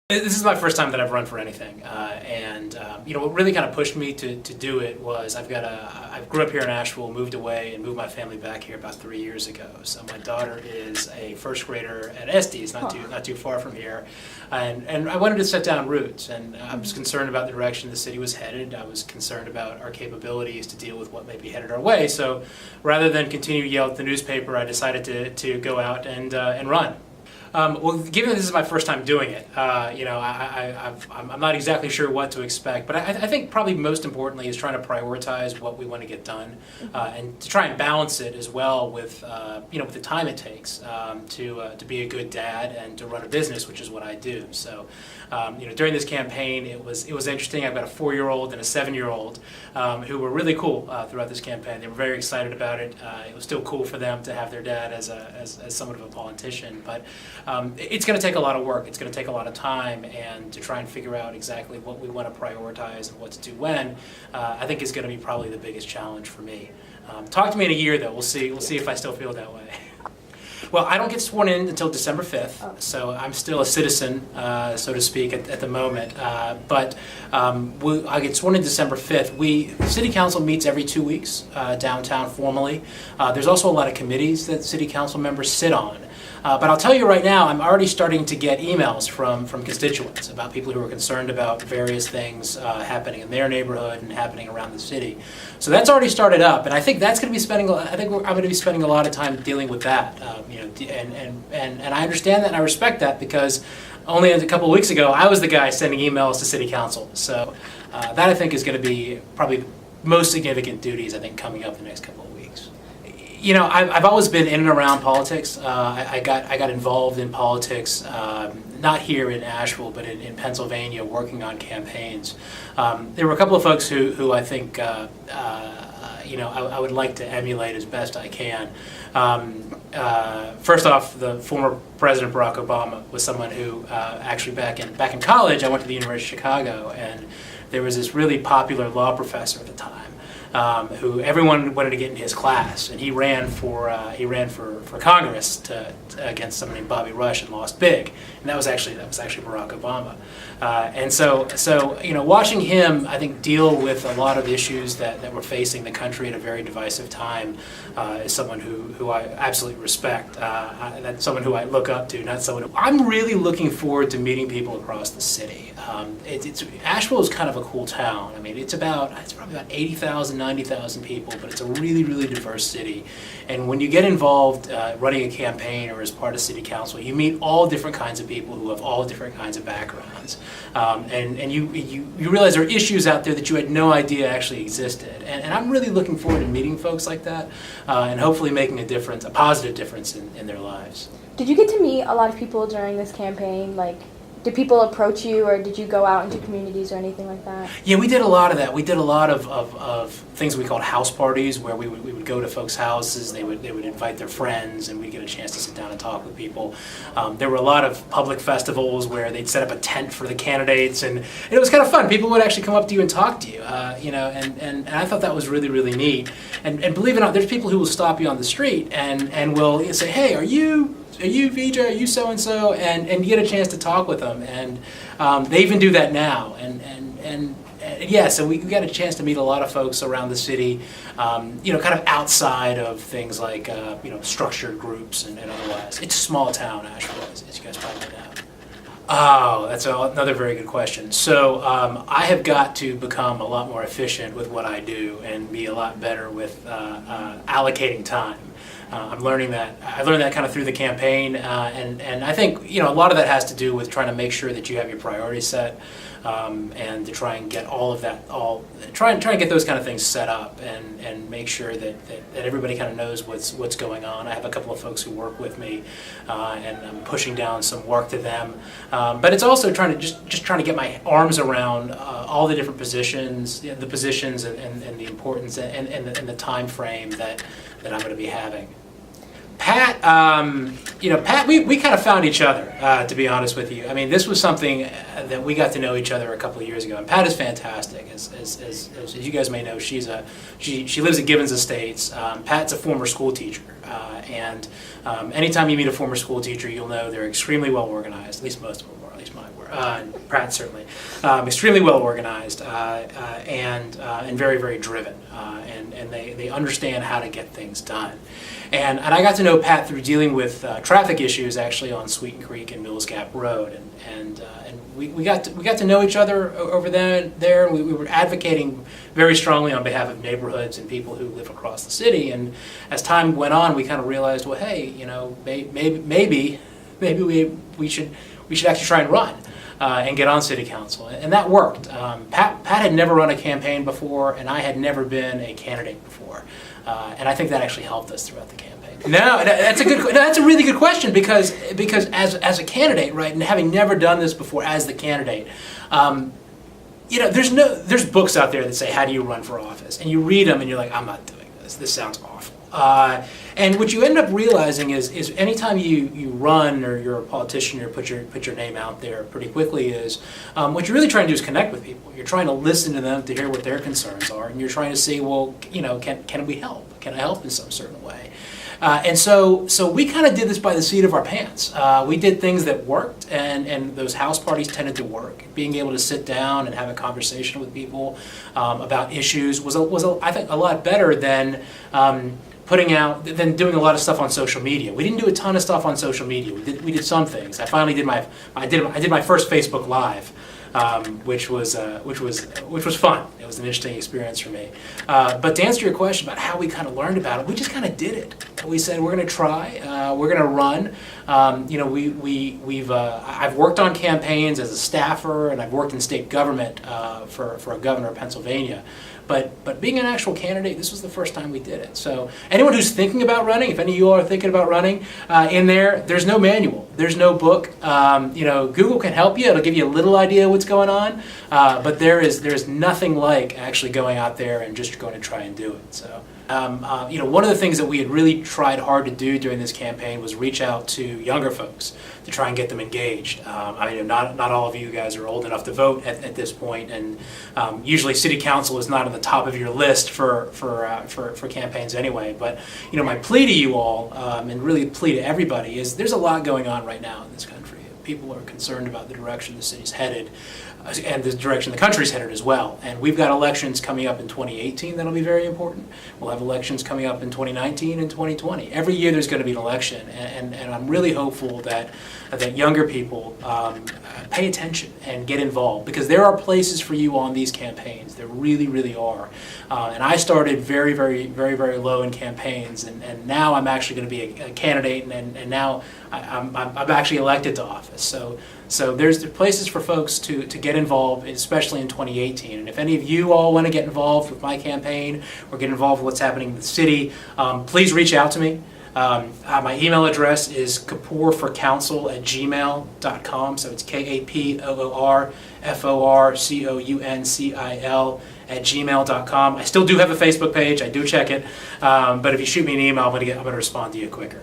This is my first time that I've run for anything, what really kind of pushed me to do it was I grew up here in Asheville, moved away, and moved my family back here about 3 years ago. So my daughter is a first grader at Estes, not too far from here, and I wanted to set down roots, and I was concerned about the direction the city was headed. I was concerned about our capabilities to deal with what may be headed our way. So rather than continue to yell at the newspaper, I decided to go out and run. Well, given that this is my first time doing it, I'm not exactly sure what to expect, but I think probably most importantly is trying to prioritize what we want to get done, and to try and balance it as well with with the time it takes to be a good dad and to run a business, which is what I do. So, during this campaign, it was interesting. I've got a 4-year-old and a 7-year-old who were really cool throughout this campaign. They were very excited about it. It was still cool for them to have their dad as somewhat of a politician, but it's going to take a lot of work. It's going to take a lot of time, and to try and figure out exactly what we want to prioritize and what to do when, I think is going to be probably the biggest challenge for me. Talk to me in a year, though. We'll see if I still feel that way. Well, I don't get sworn in until December 5th, so I'm still a citizen, so to speak, at the moment. But I get sworn in December 5th. The City Council meets every 2 weeks downtown formally. There's also a lot of committees that City Council members sit on. But I'll tell you right now, I'm already starting to get emails from constituents about people who are concerned about various things happening in their neighborhood and happening around the city. So that's already started up, and I think that's going to be I'm going to be spending a lot of time dealing with that. And I understand that and I respect that, because only a couple of weeks ago I was the guy sending emails to City Council. So that I think is going to be probably the most significant duties I think coming up the next couple of weeks. I've always been in and around politics. I got involved in politics, not here in Asheville, but in Pennsylvania, working on campaigns. There were a couple of folks who I think I would like to emulate as best I can. First off, the former President Barack Obama was someone who actually back in college, I went to the University of Chicago, and there was this really popular law professor at the time. Who everyone wanted to get in his class, and he ran for Congress against someone named Bobby Rush and lost big, and that was actually Barack Obama, and so watching him, I think, deal with a lot of issues that were facing the country at a very divisive time, is someone who I absolutely respect. That's someone who I look up to, not someone I'm really looking forward to meeting people across the city. Asheville is kind of a cool town. I mean, it's probably about 80,000, 90,000 people, but it's a really, really diverse city. And when you get involved running a campaign or as part of City Council, you meet all different kinds of people who have all different kinds of backgrounds. And you realize there are issues out there that you had no idea actually existed. And I'm really looking forward to meeting folks like that, and hopefully making a positive difference in their lives. Did you get to meet a lot of people during this campaign? Did people approach you, or did you go out into communities or anything like that? Yeah, we did a lot of that. We did a lot of things we called house parties, where we would go to folks' houses. They would invite their friends, and we'd get a chance to sit down and talk with people. There were a lot of public festivals where they'd set up a tent for the candidates, and it was kind of fun. People would actually come up to you and talk to you, and I thought that was really, really neat. And believe it or not, there's people who will stop you on the street and will say, "Hey, are you Vijay? Are you so-and-so?" And you get a chance to talk with them. And they even do that now. So we got a chance to meet a lot of folks around the city, kind of outside of things like, structured groups and otherwise. It's a small town, Asheville, as you guys probably know. Oh, that's another very good question. So I have got to become a lot more efficient with what I do and be a lot better with allocating time. I'm learning that. I learned that kind of through the campaign, and I think a lot of that has to do with trying to make sure that you have your priorities set, and to try and get all of that, try and get those kind of things set up, and make sure that everybody kind of knows what's going on. I have a couple of folks who work with me, and I'm pushing down some work to them. But it's also trying to get my arms around all the different positions, the positions and the importance and the time frame that I'm going to be having. Pat, Pat, we kind of found each other, to be honest with you. I mean, this was something that we got to know each other a couple of years ago, and Pat is fantastic. As you guys may know, she lives at Gibbons Estates. Pat's a former school teacher, and anytime you meet a former school teacher, you'll know they're extremely well organized. At least most of them are, at least mine were. Pratt certainly, extremely well organized and very, very driven, and they understand how to get things done. And I got to know Pat through dealing with traffic issues actually on Sweeten Creek and Mills Gap Road, and we got to know each other over there, and we were advocating very strongly on behalf of neighborhoods and people who live across the city. And as time went on, we kind of realized, well, hey, maybe we should actually try and run and get on city council, and that worked. Pat had never run a campaign before, and I had never been a candidate before, and I think that actually helped us throughout the campaign. No, that's a really good question, because as a candidate, right, and having never done this before as the candidate, there's books out there that say how do you run for office, and you read them and you're like, I'm not doing this. This sounds awful. And what you end up realizing is anytime you run or you're a politician or put your name out there pretty quickly is what you're really trying to do is connect with people. You're trying to listen to them to hear what their concerns are, and you're trying to see, well, can we help? Can I help in some certain way? And so we kind of did this by the seat of our pants. We did things that worked, and those house parties tended to work. Being able to sit down and have a conversation with people about issues was I think a lot better than doing a lot of stuff on social media. We didn't do a ton of stuff on social media. We did some things. I finally did my first Facebook Live, which was fun. It was an interesting experience for me. But to answer your question about how we kind of learned about it, we just kind of did it. We said we're going to try. We're going to run. I've worked on campaigns as a staffer, and I've worked in state government for a governor of Pennsylvania. But being an actual candidate, this was the first time we did it. So anyone who's thinking about running, if any of you all are thinking about running, there's no manual, there's no book. Google can help you; it'll give you a little idea what's going on. But there's nothing like actually going out there and just going to try and do it. So. One of the things that we had really tried hard to do during this campaign was reach out to younger folks to try and get them engaged. Not all of you guys are old enough to vote at this point, and usually city council is not on the top of your list for campaigns anyway. But my plea to you all, and really plea to everybody, is there's a lot going on right now in this country. People are concerned about the direction the city's headed, and the direction the country's headed as well. And we've got elections coming up in 2018 that'll be very important. We'll have elections coming up in 2019 and 2020. Every year there's going to be an election, and I'm really hopeful that younger people pay attention and get involved, because there are places for you on these campaigns. There really, really are. And I started very, very, very, very low in campaigns, and now I'm actually going to be a candidate, and now I'm actually elected to office. So there's places for folks to get involved, especially in 2018. And if any of you all want to get involved with my campaign or get involved with what's happening in the city, please reach out to me. My email address is kapoorforcouncil@gmail.com. So it's kapoorforcouncil@gmail.com. I still do have a Facebook page. I do check it. But if you shoot me an email, I'm going to respond to you quicker.